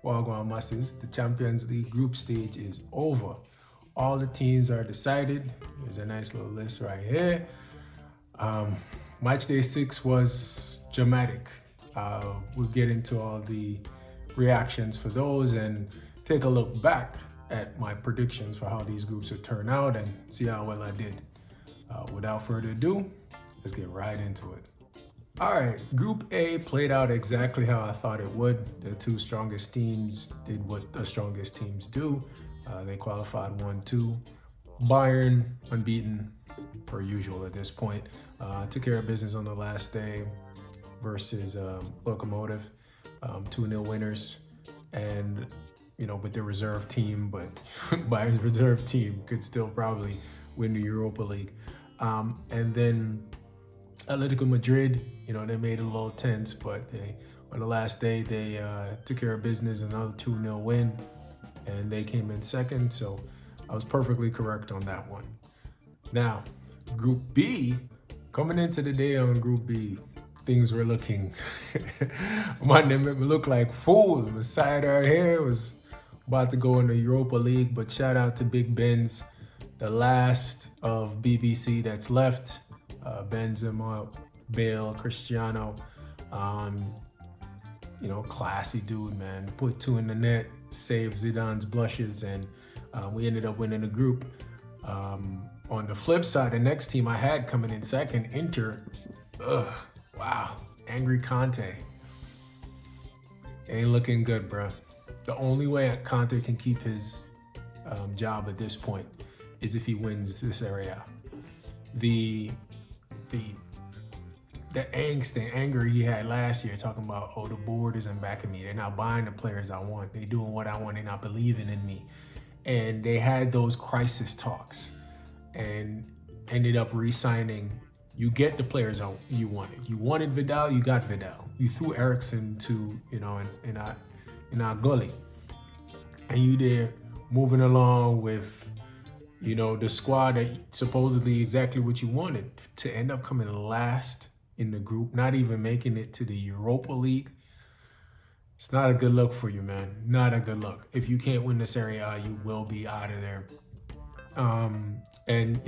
Wagwan Masses, the Champions League group stage is over. All the teams are decided. There's a nice little list right here. Matchday 6 was dramatic. We'll get into all the reactions for those and take a look back at my predictions for how these groups would turn out and see how well I did. Without further ado, let's get right into it. All right, Group A played out exactly how I thought it would. The two strongest teams did what the strongest teams do. They qualified 1-2. Bayern, unbeaten, per usual at this point, took care of business on the last day versus Lokomotiv, 2-0 winners. And, with their reserve team, but Bayern's reserve team could still probably win the Europa League. And then Atletico Madrid, they made it a little tense, but on the last day, they took care of business, another 2-0 win, and they came in second, so I was perfectly correct on that one. Now, Group B, coming into the day on Group B, things were looking, man, they made me look like fools. My side right here was about to go in the Europa League, but shout out to Big Benz, the last of BBC that's left. Benzema, Bale, Cristiano, classy dude, man. Put 2 in the net, saved Zidane's blushes, and we ended up winning the group. On the flip side, the next team I had coming in second, Inter. Wow, angry Conte. Ain't looking good, bro. The only way Conte can keep his job at this point is if he wins this area. The angst and anger he had last year, talking about, the board isn't backing me. They're not buying the players I want. They're doing what I want. They're not believing in me. And they had those crisis talks and ended up re-signing. You get the players you wanted. You wanted Vidal, you got Vidal. You threw Eriksson to, in our gully. And you there moving along with, the squad that supposedly exactly what you wanted, to end up coming last in the group, not even making it to the Europa League. It's not a good look for you, man. Not a good look. If you can't win this Serie A, you will be out of there. And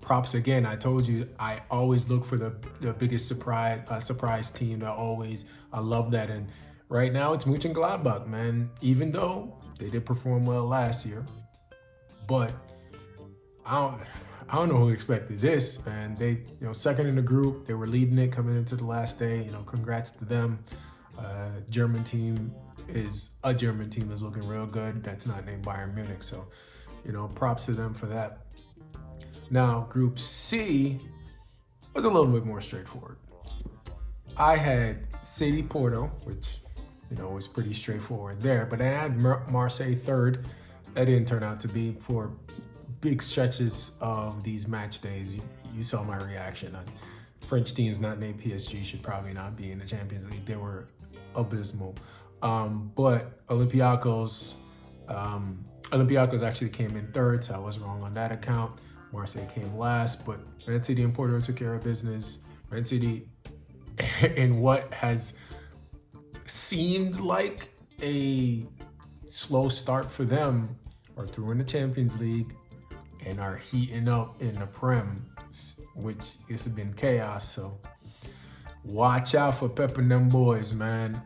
props again. I told you I always look for the biggest surprise team. I love that. And right now it's Mönchengladbach, man. Even though they did perform well last year, but I don't know who expected this, man. They, second in the group, they were leading it coming into the last day. Congrats to them. German team is looking real good. That's not named Bayern Munich, so props to them for that. Now, Group C was a little bit more straightforward. I had City Porto, which was pretty straightforward there, but I had Marseille third. That didn't turn out to be for big stretches of these match days. You saw my reaction. French teams not named PSG should probably not be in the Champions League. They were abysmal. But Olympiacos actually came in third, so I was wrong on that account. Marseille came last, but Man City and Porto took care of business. Man City, in what has seemed like a slow start for them, are through in the Champions League and are heating up in the Prem, which has been chaos. So watch out for Pep and them boys, man.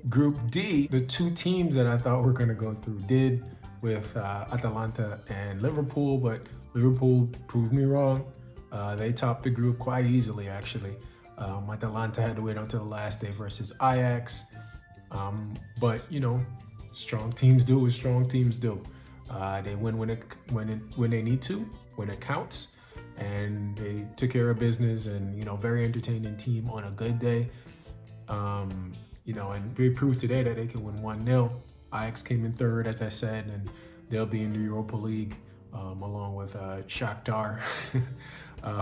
Group D, the two teams that I thought were going to go through did, with Atalanta and Liverpool, but Liverpool proved me wrong. They topped the group quite easily, actually. Atalanta had to wait until the last day versus Ajax. But, strong teams do what strong teams do. They win when they need to, when it counts, and they took care of business. And very entertaining team on a good day. And they proved today that they can win 1-0. Ajax came in third, as I said, and they'll be in the Europa League along with Shakhtar,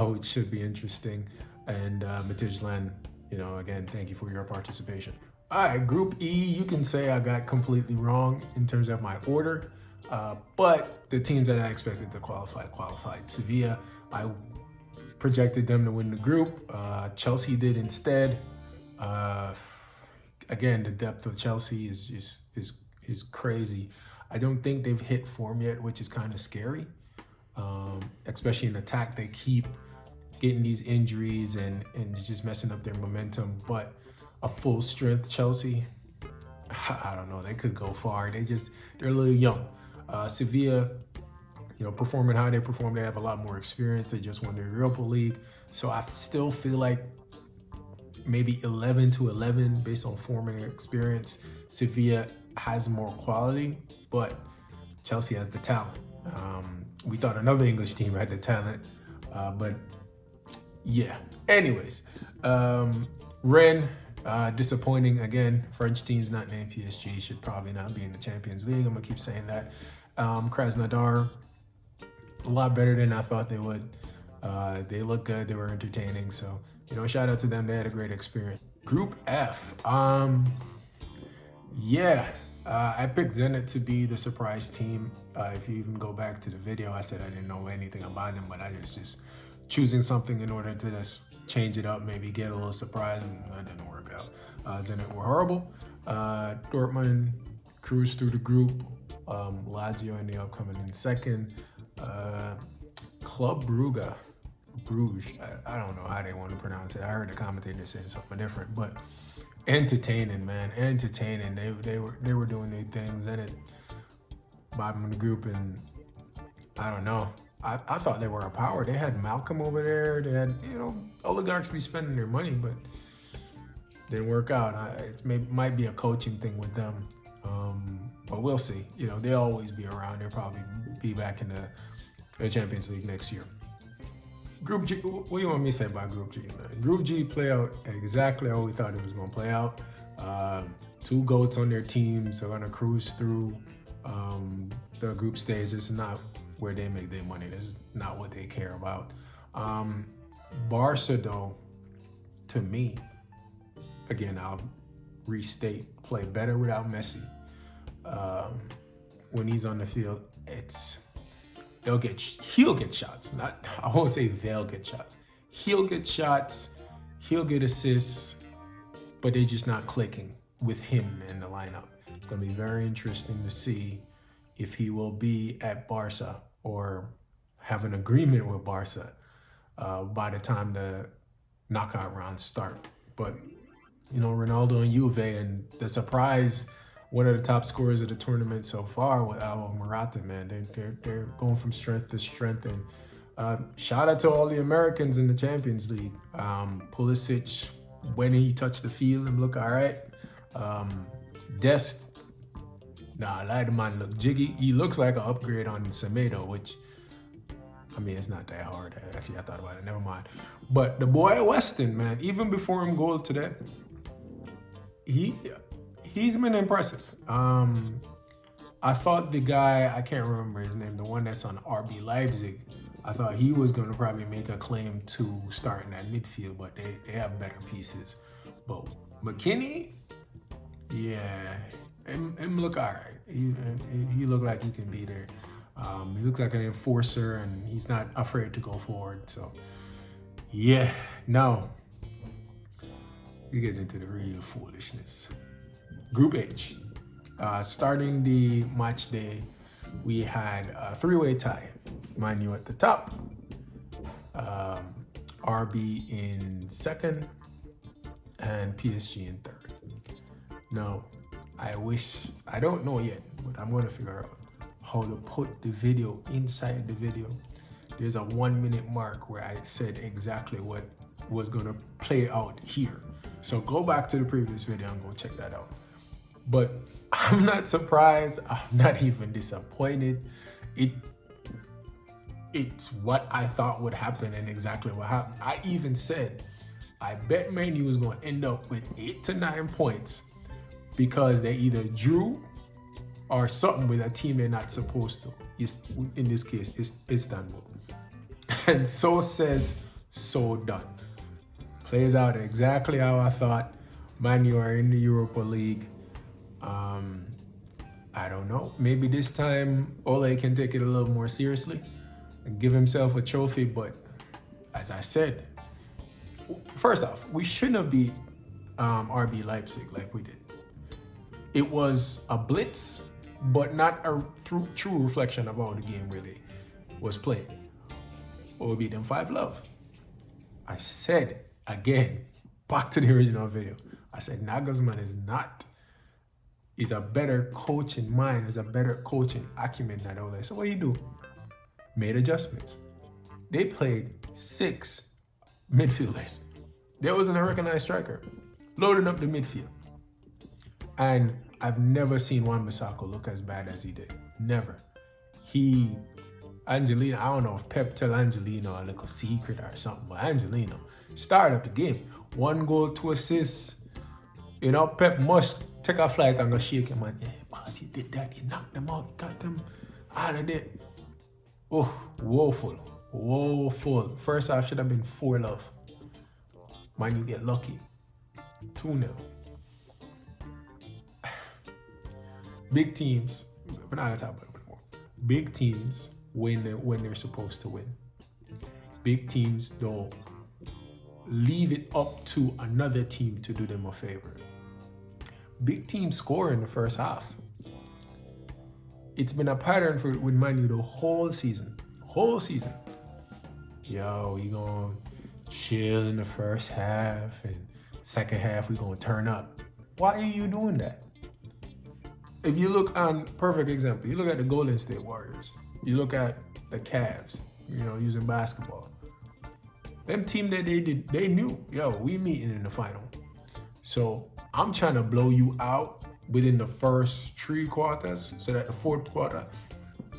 which should be interesting. And Midtjylland, again, thank you for your participation. All right, Group E, you can say I got completely wrong in terms of my order, but the teams that I expected to qualified. Sevilla, I projected them to win the group. Chelsea did instead. again, the depth of Chelsea is just is crazy. I don't think they've hit form yet, which is kind of scary. Especially in attack, they keep getting these injuries and just messing up their momentum. But a full strength Chelsea, I don't know, they could go far. They're a little young. Sevilla, performing how they perform, they have a lot more experience. They just won the Europa League. So I still feel like maybe 11-11 based on form and experience. Sevilla has more quality, but Chelsea has the talent. We thought another English team had the talent, but yeah. Anyways, Rennes, disappointing again. French teams not named PSG should probably not be in the Champions League. I'm gonna keep saying that. Krasnodar, a lot better than I thought they would. They look good. They were entertaining. So, shout out to them. They had a great experience. Group F. I picked Zenit to be the surprise team. If you even go back to the video, I said I didn't know anything about them, but I was just choosing something in order to just change it up, maybe get a little surprise, and that didn't work out. Zenit were horrible. Dortmund cruised through the group. Lazio ended up coming in second. Club Bruges, I don't know how they want to pronounce it. I heard the commentator saying something different, but entertaining, man, entertaining. They were doing their things, and it bottom of the group, and I don't know. I thought they were a power. They had Malcolm over there. They had oligarchs be spending their money, but didn't work out. Might be a coaching thing with them, but we'll see. They'll always be around. They'll probably be back in the Champions League next year. Group G, what do you want me to say about Group G, man? Group G play out exactly how we thought it was going to play out. Two GOATs on their teams are going to cruise through the group stage. This is not where they make their money. This is not what they care about. Barca, though, to me, again, I'll restate, play better without Messi. When he's on the field, he'll get shots. I won't say they'll get shots. He'll get shots, he'll get assists, but they're just not clicking with him in the lineup. It's going to be very interesting to see if he will be at Barca or have an agreement with Barca by the time the knockout rounds start. But, Ronaldo and Juve, and the surprise, one of the top scorers of the tournament so far with Alvaro Morata, man. They're going from strength to strength. And shout out to all the Americans in the Champions League. Pulisic, when he touched the field, and look all right. Dest, the man look jiggy. He looks like an upgrade on Semedo, which, it's not that hard. Actually, I thought about it. Never mind. But the boy Weston, man, even before him goal today, he's been impressive. I thought the guy, I can't remember his name, the one that's on RB Leipzig, I thought he was going to probably make a claim to starting that midfield, but they have better pieces. But McKinney, yeah, him look all right. He looked like he can be there. He looks like an enforcer, and he's not afraid to go forward. So, yeah, now we get into the real foolishness. Group H. Starting the match day, we had a three-way tie. Man U at the top, RB in second, and PSG in third. Now, I don't know yet, but I'm going to figure out how to put the video inside the video. There's a 1 minute mark where I said exactly what was going to play out here. So go back to the previous video and go check that out. But I'm not surprised. I'm not even disappointed. It's what I thought would happen and exactly what happened. I even said, I bet Man U was going to end up with 8 to 9 points because they either drew or something with a team they're not supposed to. In this case, it's Istanbul. And so says, so done. Plays out exactly how I thought. Man U are in the Europa League. I don't know. Maybe this time Ole can take it a little more seriously and give himself a trophy. But as I said, first off, we shouldn't have beat RB Leipzig like we did. It was a blitz, but not a true reflection of how the game really was played. But we beat them 5-love. I said again, back to the original video, I said Nagelsmann is a better coach in mind, is a better coaching acumen than Ole. So what do you do? Made adjustments. They played 6 midfielders. There wasn't a recognized striker. Loading up the midfield. And I've never seen Wan-Bissaka look as bad as he did. Never. Angelino, I don't know if Pep tell Angelino a little secret or something, but Angelino started up the game. 1 goal, 2 assists. You know, Pep must take a flight and go shake him, man. Yeah, boss, he did that. He knocked them out. He got them out of there. Oh, woeful. Woeful. First half should have been 4-love. Man, you get lucky. 2-0. Big teams, we're not going to talk about it anymore. Big teams win when they're supposed to win. Big teams don't leave it up to another team to do them a favor. Big teams score in the first half. It's been a pattern with Man U the whole season. Yo, we gonna chill in the first half and second half we gonna turn up. Why are you doing that? If you look on, perfect example, you look at the Golden State Warriors, you look at the Cavs, using basketball. Them team that they knew, yo, we meeting in the final. So I'm trying to blow you out within the first 3 quarters so that the 4th quarter,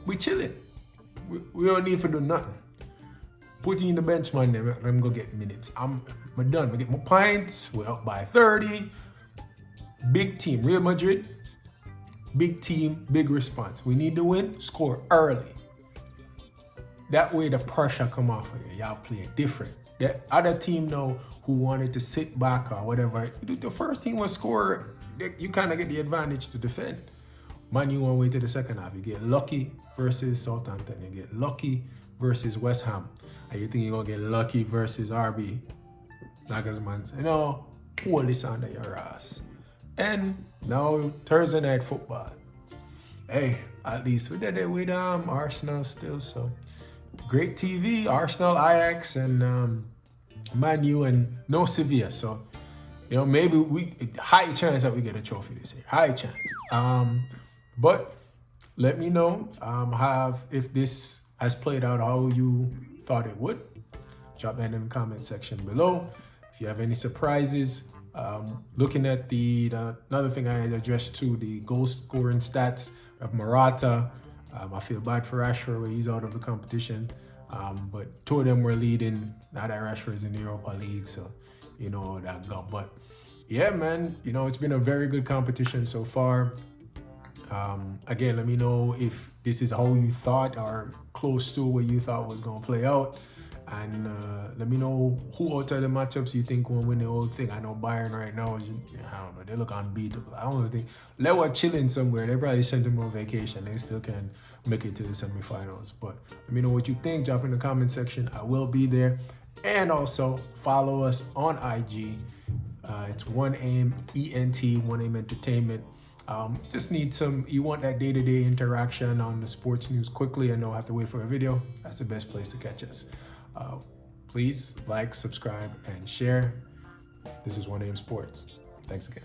we chilling. We don't need to do nothing. Put you in the bench, man, let them go get minutes. I'm done. We get my points. We're up by 30. Big team, Real Madrid. Big team, big response. We need to win, score early. That way the pressure come off of you. Y'all play different. The other team now who wanted to sit back or whatever, the first team was score, you kind of get the advantage to defend. Man, you want to wait to the second half. You get lucky versus Southampton. You get lucky versus West Ham. And you think you're going to get lucky versus RB. Nagelsmann say, no, pull this under your ass. And now Thursday night football. Hey, at least we did it with Arsenal still. So great TV, Arsenal, Ajax, and Man U, and no Sevilla. So maybe high chance that we get a trophy this year. High chance. But let me know if this has played out how you thought it would. Drop that in the comment section below. If you have any surprises. Looking at another thing I had addressed too, the goal scoring stats of Morata. I feel bad for Rashford where he's out of the competition. But 2 of them were leading. Now that Rashford is in the Europa League, so you know how that go. But yeah, man, it's been a very good competition so far. Again, let me know if this is how you thought or close to what you thought was going to play out. And let me know who outside the matchups you think will win the whole thing. I know Bayern right now, I don't know, they look unbeatable. I don't think they were chilling somewhere. They probably sent them on vacation. They still can make it to the semifinals. But let me know what you think. Drop in the comment section. I will be there. And also follow us on IG. It's 1AM ENT, 1AM Entertainment. Just need you want that day-to-day interaction on the sports news quickly and don't have to wait for a video. That's the best place to catch us. Please like, subscribe, and share. This is 1AM Sports. Thanks again.